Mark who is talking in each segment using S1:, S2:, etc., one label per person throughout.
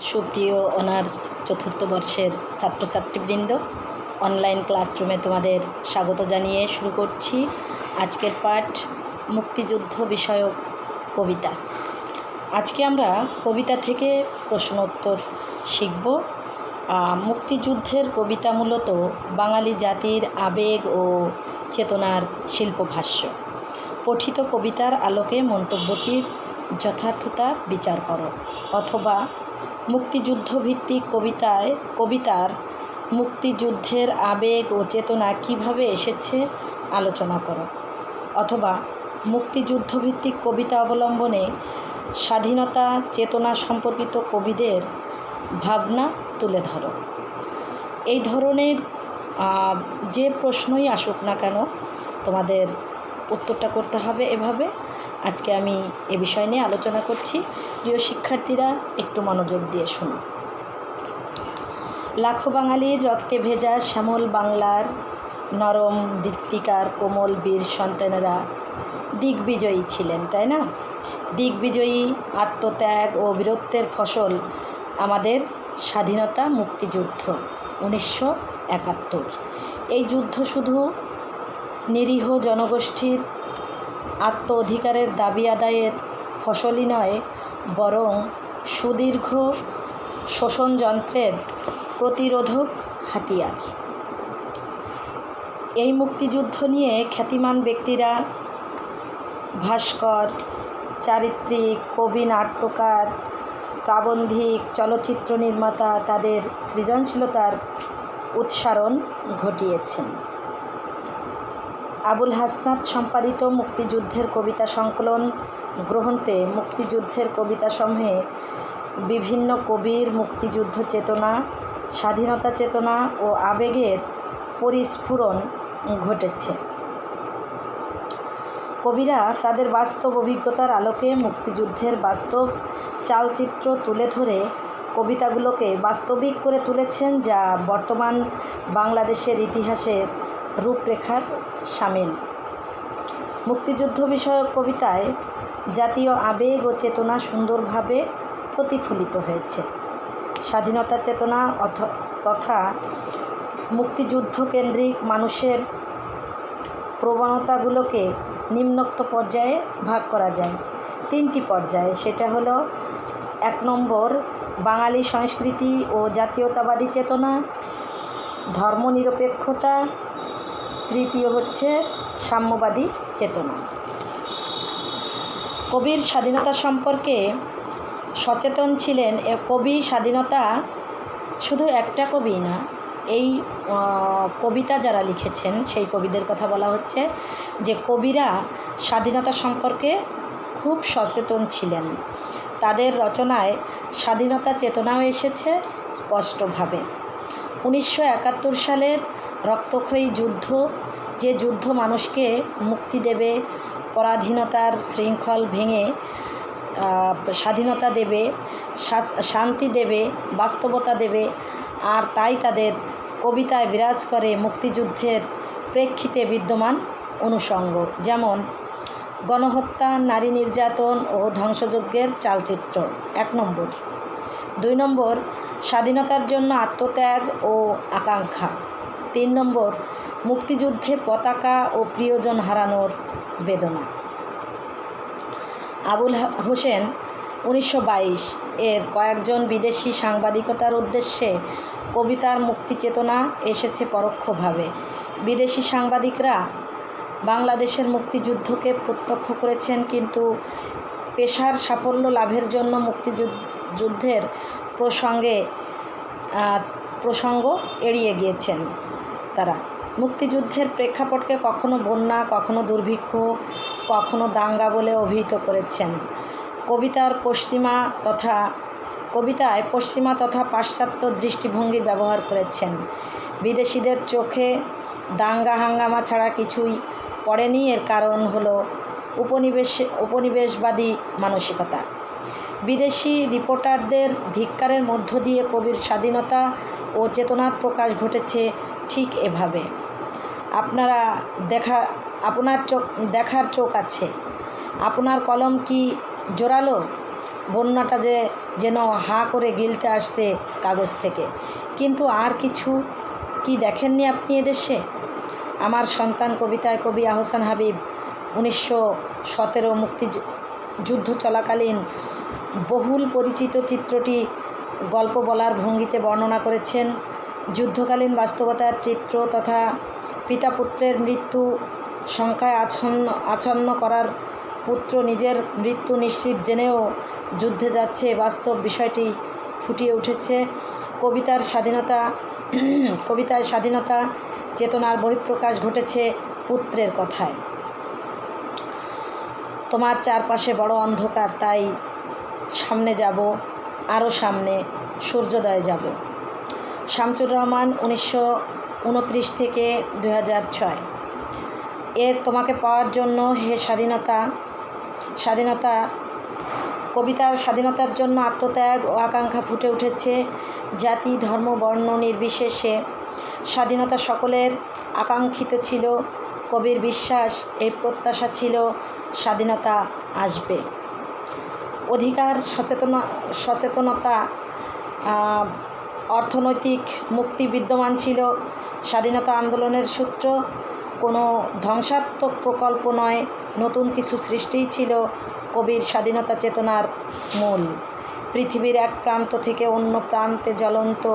S1: সুপ্রিয় অনার্স চতুর্থ বর্ষের ছাত্রছাত্রীবৃন্দ, অনলাইন ক্লাসরুমে তোমাদের স্বাগত জানিয়ে শুরু করছি আজকের পাঠ মুক্তিযুদ্ধ বিষয়ক কবিতা। আজকে আমরা কবিতা থেকে প্রশ্ন উত্তর শিখব। মুক্তিযুদ্ধের কবিতা মূলত বাঙালি জাতির আবেগ ও চেতনার শিল্পভাষ্য। পঠিত কবিতার আলোকে মন্তব্যটির যথার্থতা বিচার করো, অথবা মুক্তিযুদ্ধভিত্তিক কবিতার মুক্তিযুদ্ধের আবেগ ও চেতনা কিভাবে এসেছে আলোচনা করো, অথবা মুক্তিযুদ্ধভিত্তিক কবিতা অবলম্বনে স্বাধীনতা চেতনা সম্পর্কিত কবিদের ভাবনা তুলে ধরো। এই ধরনের যে প্রশ্নই আসুক না কেন তোমাদের উত্তরটা করতে হবে এভাবে। আজকে আমি এ বিষয় নিয়ে আলোচনা করছি। প্রিয় শিক্ষার্থীরা, একটু মনোযোগ দিয়ে শুনো। লাখো বাঙালির রক্তে ভেজা শ্যামল বাংলার নরম বৃত্তিকার কোমল বীর সন্তানেরা দিগ্বিজয়ী ছিলেন, তাই না? দিগ্বিজয়ী আত্মত্যাগ ও বীরত্বের ফসল আমাদের স্বাধীনতা মুক্তিযুদ্ধ 1971। এই যুদ্ধ শুধু নিরীহ জনগোষ্ঠীর আত্ম অধিকারের দাবি আদায়ের ফসলই নয়, বরং সুদীর্ঘ শোষণযন্ত্রের প্রতিরোধক হাতিয়ার। এই মুক্তিযুদ্ধ নিয়ে খ্যাতিমান ব্যক্তিরা, ভাস্কর, চারিত্রিক, কবি, নাট্যকার, প্রাবন্ধিক, চলচ্চিত্র নির্মাতা তাদের সৃজনশীলতার উৎসারণ ঘটিয়েছেন। আবুল হাসনাত সম্পাদিত মুক্তিযুদ্ধের কবিতা সংকলন গ্রন্থে মুক্তিযুদ্ধের কবিতাসমূহে বিভিন্ন কবির মুক্তিযুদ্ধ চেতনা, স্বাধীনতা চেতনা ও আবেগের পরিস্ফুরণ ঘটেছে। কবিরা তাদের বাস্তব অভিজ্ঞতার আলোকে মুক্তিযুদ্ধের বাস্তব চালচিত্র তুলে ধরে কবিতাগুলোকে বাস্তবিক করে তুলেছেন, যা বর্তমান বাংলাদেশের ইতিহাসের রূপরেখার শামিল। মুক্তিযুদ্ধ বিষয়ক কবিতায় জাতীয় আবেগ ও চেতনা সুন্দরভাবে প্রতিফলিত হয়েছে। স্বাধীনতা চেতনা তথা মুক্তিযুদ্ধ কেন্দ্রিক মানুষের প্রবণতাগুলোকে নিম্নোক্ত পর্যায়ে ভাগ করা যায়, 3টি পর্যায়ে। সেটা হলো 1 নম্বর বাঙালি সংস্কৃতি ও জাতীয়তাবাদী চেতনা, ধর্মনিরপেক্ষতা, তৃতীয় হচ্ছে সাম্যবাদী চেতনা। কবির স্বাধীনতা সম্পর্কে সচেতন ছিলেন। কবি স্বাধীনতা শুধু একটা কবি না, এই কবিতা যারা লিখেছেন সেই কবিদের কথা বলা হচ্ছে, যে কবিরা স্বাধীনতা সম্পর্কে খুব সচেতন ছিলেন। তাদের রচনায় স্বাধীনতা চেতনাও এসেছে স্পষ্টভাবে। 1971 সালের রক্তক্ষয়ী যুদ্ধ, যে যুদ্ধ মানুষকে মুক্তি দেবে, পরাধীনতার শৃঙ্খল ভেঙে স্বাধীনতা দেবে, শান্তি দেবে, বাস্তবতা দেবে, আর তাই তাদের কবিতায় বিরাজ করে মুক্তিযুদ্ধের প্রেক্ষিতে বিদ্যমান অনুষঙ্গ, যেমন গণহত্যা, নারী নির্যাতন ও ধ্বংসযজ্ঞের চালচিত্র 1 নম্বর। 2 নম্বর স্বাধীনতার জন্য আত্মত্যাগ ও আকাঙ্ক্ষা। 3 নম্বর মুক্তিযুদ্ধে পতাকা ও প্রিয়জন হারানোর বেদনা। আবুল হোসেন 1922 এর কয়েকজন বিদেশি সাংবাদিকতার উদ্দেশ্যে কবিতার মুক্তি চেতনা এসেছে পরোক্ষভাবে। বিদেশি সাংবাদিকরা বাংলাদেশের মুক্তিযুদ্ধকে প্রত্যক্ষ করেছেন, কিন্তু পেশার সাফল্য লাভের জন্য মুক্তিযুদ্ধের প্রসঙ্গ এড়িয়ে গিয়েছেন। তারা মুক্তিযুদ্ধের প্রেক্ষাপটকে কখনো বন্যা, কখনো দুর্ভিক্ষ, কখনো দাঙ্গা বলে অভিহিত করেছেন। কবিতায় পশ্চিমা তথা পাশ্চাত্য দৃষ্টিভঙ্গির ব্যবহার করেছেন। বিদেশিদের চোখে দাঙ্গা হাঙ্গামা ছাড়া কিছুই পড়েনি। এর কারণ হলো উপনিবেশবাদী মানসিকতা। বিদেশি রিপোর্টারদের ধিক্কারের মধ্য দিয়ে কবির স্বাধীনতা ও চেতনার প্রকাশ ঘটেছে ঠিক এভাবে। আপনার দেখার চোখ আছে, আপনার কলম কি জোরালো, বন্যাটা যে যেন হাঁ করে গিলতে আসছে কাগজ থেকে। কিন্তু আর কিছু কি দেখেননি আপনি এদেশে? আমার সন্তান কবিতায় কবি আহসান হাবিব 1917 মুক্তিযুদ্ধ চলাকালীন বহুল পরিচিত চিত্রটি গল্প বলার ভঙ্গিতে বর্ণনা করেছেন। যুদ্ধকালীন বাস্তবতার চিত্র তথা পিতা পুত্রের মৃত্যু সংখ্যায় আচ্ছন্ন করার পুত্র নিজের মৃত্যু নিশ্চিত জেনেও যুদ্ধে যাচ্ছে, বাস্তব বিষয়টি ফুটিয়ে উঠেছে কবিতায় স্বাধীনতা চেতনার বহিঃপ্রকাশ ঘটেছে পুত্রের কথায়। তোমার চারপাশে বড় অন্ধকার, তাই সামনে যাব, আরও সামনে, সূর্যোদয়ে যাব। শামসুর রহমান 1929 থেকে 2006। তোমাকে পাওয়ার জন্য হে স্বাধীনতা কবিতার স্বাধীনতার জন্য আত্মত্যাগ ও আকাঙ্ক্ষা ফুটে উঠেছে। জাতি, ধর্ম, বর্ণ নির্বিশেষে স্বাধীনতা সকলের আকাঙ্ক্ষিত ছিল। কবির বিশ্বাস, এই প্রত্যাশা ছিল স্বাধীনতা আসবে। অধিকার সচেতনতা, অর্থনৈতিক মুক্তি বিদ্যমান ছিল। স্বাধীনতা আন্দোলনের সূত্র কোনো ধ্বংসাত্মক প্রকল্প নয়, নতুন কিছু সৃষ্টিই ছিল কবির স্বাধীনতা চেতনার মূল। পৃথিবীর এক প্রান্ত থেকে অন্য প্রান্তে জ্বলন্ত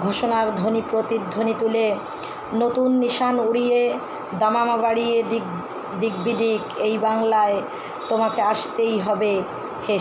S1: ঘোষণার প্রতিধ্বনি তুলে নতুন নিশান উড়িয়ে দামামা বাড়িয়ে দিক বিদিক এই বাংলায় তোমাকে আসতেই হবে হে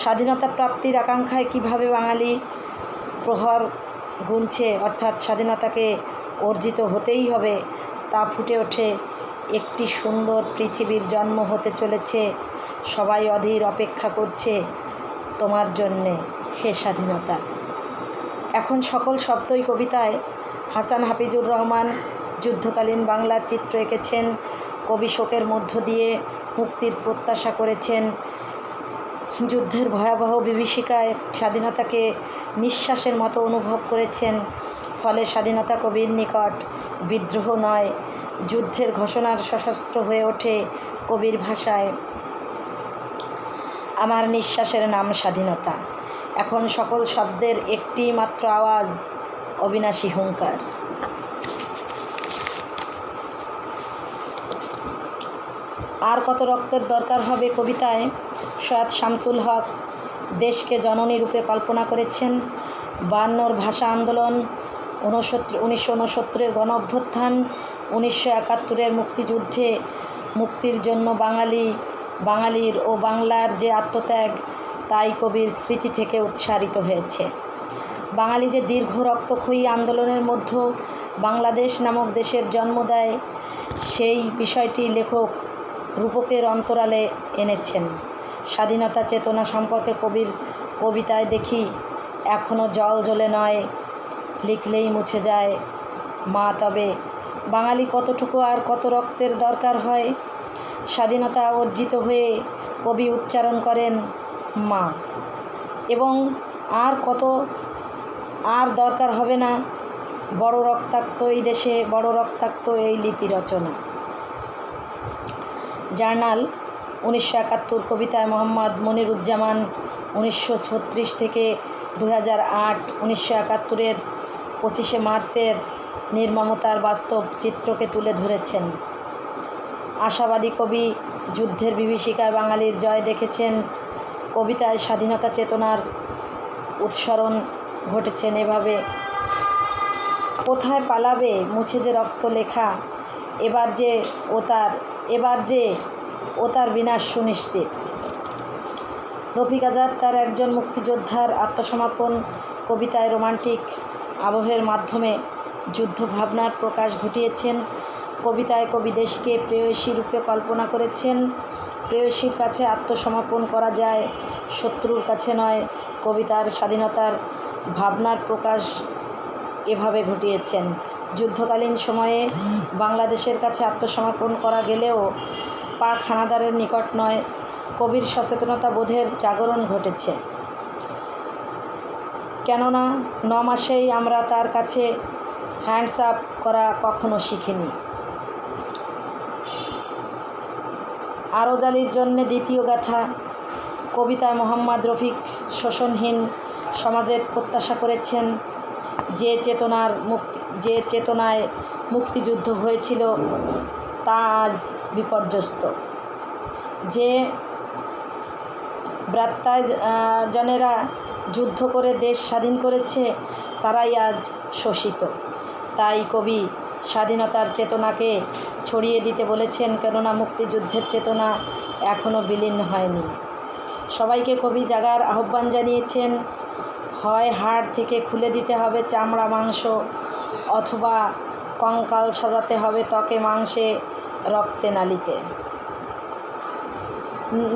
S1: স্বাধীনতা প্রাপ্তির আকাঙ্ক্ষায় কিভাবে বাঙালি প্রহর গুনছে, অর্থাৎ স্বাধীনতাকে অর্জিত হতেই হবে, তা ফুটে ওঠে। একটি সুন্দর পৃথিবীর জন্ম হতে চলেছে, সবাই অধীর অপেক্ষা করছে তোমার জন্যে হে স্বাধীনতা। এখন সকল শব্দই কবিতায়। হাসান হাফিজুর রহমান যুদ্ধকালীন বাংলার চিত্র এঁকেছেন। কবি শোকের মধ্য দিয়ে মুক্তির প্রত্যাশা করেছেন। যুদ্ধের ভয়াবহ বিভীষিকায় স্বাধীনতাকে নিঃশ্বাসের মতো অনুভব করেছেন। ফলে স্বাধীনতা কবির নিকট বিদ্রোহ নয়, যুদ্ধের ঘোষণার সশস্ত্র হয়ে ওঠে কবির ভাষায়। আমার নিঃশ্বাসের নাম স্বাধীনতা। এখন সকল শব্দের একটি মাত্র আওয়াজ, অবিনাশী হুঙ্কার। আর কত রক্তের দরকার হবে কবিতায় সৈয়দ শামসুল হক দেশকে জননী রূপে কল্পনা করেছেন। 52 ভাষা আন্দোলন, 1969 গণ অভ্যুত্থান, 1971 মুক্তিযুদ্ধে মুক্তির জন্য বাঙালির ও বাংলার যে আত্মত্যাগ, তাই কবির স্মৃতি থেকে উৎসারিত হয়েছে। বাঙালি যে দীর্ঘ রক্তক্ষয়ী আন্দোলনের মধ্যে বাংলাদেশ নামক দেশের জন্ম দেয়, সেই বিষয়টি লেখক রূপকের অন্তরালে এনেছেন। স্বাধীনতা চেতনা সম্পর্কে কবির কবিতায় দেখি, এখনও জল জ্বলে নয়, লিখলেই মুছে যায় মা। তবে বাঙালি কতটুকু আর কত রক্তের দরকার হয়? স্বাধীনতা অর্জিত হয়ে কবি উচ্চারণ করেন মা, এবং আর দরকার হবে না বড় রক্তাক্ত এই দেশে, বড় রক্তাক্ত এই লিপি রচনা। জার্নাল 1971 কবিতায় মোহাম্মদ মনিরুজ্জামান 1936 থেকে 2008, 1971 25শে মার্চের নির্মমতার বাস্তব চিত্রকে তুলে ধরেছেন। আশাবাদী কবি যুদ্ধের বিভীষিকায় বাঙালির জয় দেখেছেন। কবিতায় স্বাধীনতা চেতনার উৎসরণ ঘটেছেন এভাবে: কোথায় পালাবে মুছে যে রক্ত লেখা, এবার যে ও তার বিনাশ সুনিশ্চিত। রফিক আজাদ তার একজন মুক্তিযোদ্ধার আত্মসমর্পণ কবিতায় রোমান্টিক আবহের মাধ্যমে যুদ্ধ ভাবনার প্রকাশ ঘটিয়েছেন। কবিতায় কবি দেশকে প্রেয়সী রূপে কল্পনা করেছেন। প্রেয়সীর কাছে আত্মসমর্পণ করা যায়, শত্রুর কাছে নয়। কবিতার স্বাধীনতার ভাবনার প্রকাশ এভাবে ঘটিয়েছেন: যুদ্ধকালীন সময়ে বাংলাদেশের কাছে আত্মসমর্পণ করা গেলেও পাক হানাদারের নিকট নয়। কবির সচেতনতা বোধের জাগরণ ঘটেছে, কেননা 9 মাসেই আমরা তার কাছে হ্যান্ডস আপ করা কখনো শিখিনি। আরজালির জন্যে দ্বিতীয় গাথা: কবিতায় মোহাম্মদ রফিক শোষণহীন সমাজের প্রত্যাশা করেছেন। যে চেতনায় মুক্তিযুদ্ধ হয়েছিল তা আজ বিপর্যস্ত। যে ব্রাত্যায়জনেরা যুদ্ধ করে দেশ স্বাধীন করেছে তারাই আজ শোষিত। তাই কবি স্বাধীনতার চেতনাকে ছড়িয়ে দিতে বলেছেন, কেননা মুক্তিযুদ্ধের চেতনা এখনও বিলীন হয়নি। সবাইকে কবি জাগার আহ্বান জানিয়েছেন। হয় হাড় থেকে খুলে দিতে হবে চামড়া মাংস, অথবা কঙ্কাল সাজাতে হবে ত্বকে মাংসে রক্তে নালিতে।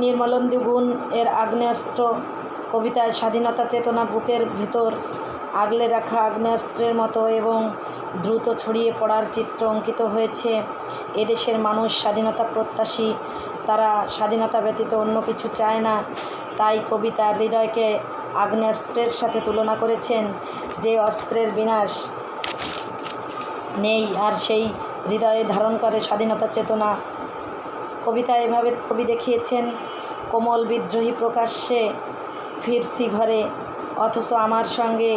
S1: নির্মলেন্দু গুণ এর আগ্নেয়াস্ত্র কবিতায় স্বাধীনতা চেতনা বুকের ভেতর আগলে রাখা আগ্নেয়াস্ত্রের মতো এবং দ্রুত ছড়িয়ে পড়ার চিত্র অঙ্কিত হয়েছে। এদেশের মানুষ স্বাধীনতা প্রত্যাশী, তারা স্বাধীনতা ব্যতীত অন্য কিছু চায় না। তাই কবি তার হৃদয়কে আগ্নেয়াস্ত্রের সাথে তুলনা করেছেন। যে অস্ত্রের বিনাশ নেই আর সেই হৃদয়ে ধারণ করে স্বাধীনতা চেতনা। কবিতা এভাবে কবি দেখিয়েছেন, কোমল বিদ্রোহী প্রকাশ্যে ফিরছি ঘরে, অথচ আমার সঙ্গে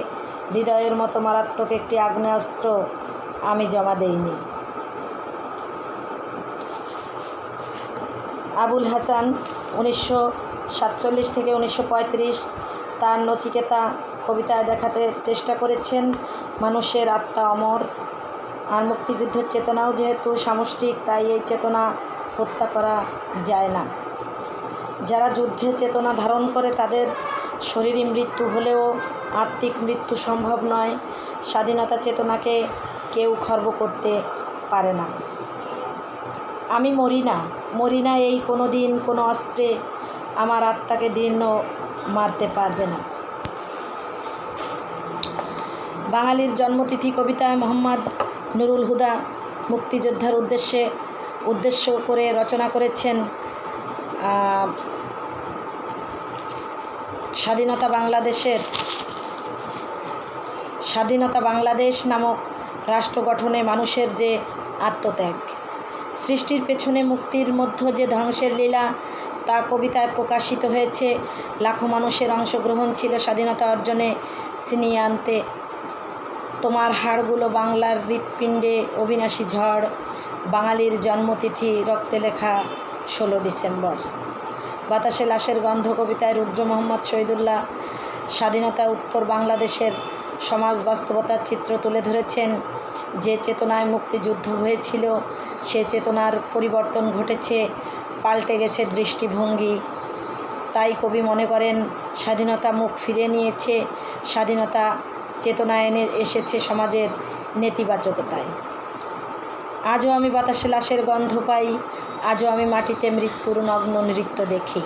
S1: হৃদয়ের মতো মারাত্মক একটি আগ্নেয়াস্ত্র আমি জমা দেইনি। আবুল হাসান 1947 থেকে 1935 তার নচিকেতা কবিতায় দেখাতে চেষ্টা করেছেন মানুষের আত্মা অমর। আর মুক্তিযুদ্ধের চেতনাও যেহেতু সামষ্টিক, তাই এই চেতনা হত্যা করা যায় না। যারা যুদ্ধে চেতনা ধারণ করে তাদের শরীরী মৃত্যু হলেও আত্মিক মৃত্যু সম্ভব নয়। স্বাধীনতা চেতনাকে কেউ খর্ব করতে পারে না। আমি মরি না এই কোনো দিন, কোনো অস্ত্রে আমার আত্মাকে দীর্ণ মারতে পারবে না। বাঙালির জন্মতিথি কবিতায় মোহাম্মদ নুরুল হুদা মুক্তিযোদ্ধার উদ্দেশ্য করে রচনা করেছেন স্বাধীনতা বাংলাদেশ নামক রাষ্ট্র গঠনে মানুষের যে আত্মত্যাগ, সৃষ্টির পেছনে মুক্তির মধ্য যে ধ্বংসের লীলা, তা কবিতায় প্রকাশিত হয়েছে। লাখো মানুষের অংশগ্রহণ ছিল স্বাধীনতা অর্জনে ছিনিয়ে আনতে। তোমার হাড়গুলো বাংলার হৃৎপিণ্ডে অবিনাশী ঝড়, বাঙালির জন্মতিথি রক্তে লেখা 16 ডিসেম্বর। বাতাসে লাশের গন্ধ কবিতায় রুদ্র মোহাম্মদ শহীদুল্লাহ স্বাধীনতা উত্তর বাংলাদেশের সমাজ বাস্তবতার চিত্র তুলে ধরেছেন। যে চেতনায় মুক্তিযুদ্ধ হয়েছিল সে চেতনার পরিবর্তন ঘটেছে, পাল্টে গেছে দৃষ্টিভঙ্গি। তাই কবি মনে করেন স্বাধীনতা মুখ ফিরে নিয়েছে, স্বাধীনতা চেতনা এনে এসেছে সমাজের নেতিবাচকতায়। আজও আমি বাতাসে লাশের গন্ধ পাই, আজও আমি মাটিতে মৃত্যুর নগ্ন নৃত্য দেখি।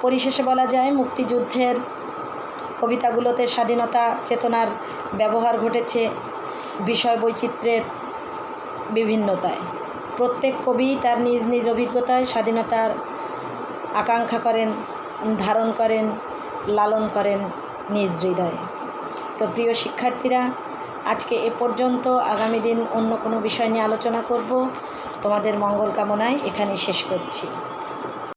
S1: পরিশেষে বলা যায়, মুক্তিযুদ্ধের কবিতাগুলোতে স্বাধীনতা চেতনার ব্যবহার ঘটেছে বিষয় বৈচিত্র্যের বিভিন্নতায়। প্রত্যেক কবি তার নিজ নিজ অভিজ্ঞতায় স্বাধীনতার আকাঙ্ক্ষা করেন, ধারণ করেন, লালন করেন নিজ হৃদয়ে। তো প্রিয় শিক্ষার্থীরা, আজকে এ পর্যন্ত। আগামী দিন অন্য কোনো বিষয় নিয়ে আলোচনা করব। তোমাদের মঙ্গল কামনায় এখানে শেষ করছি।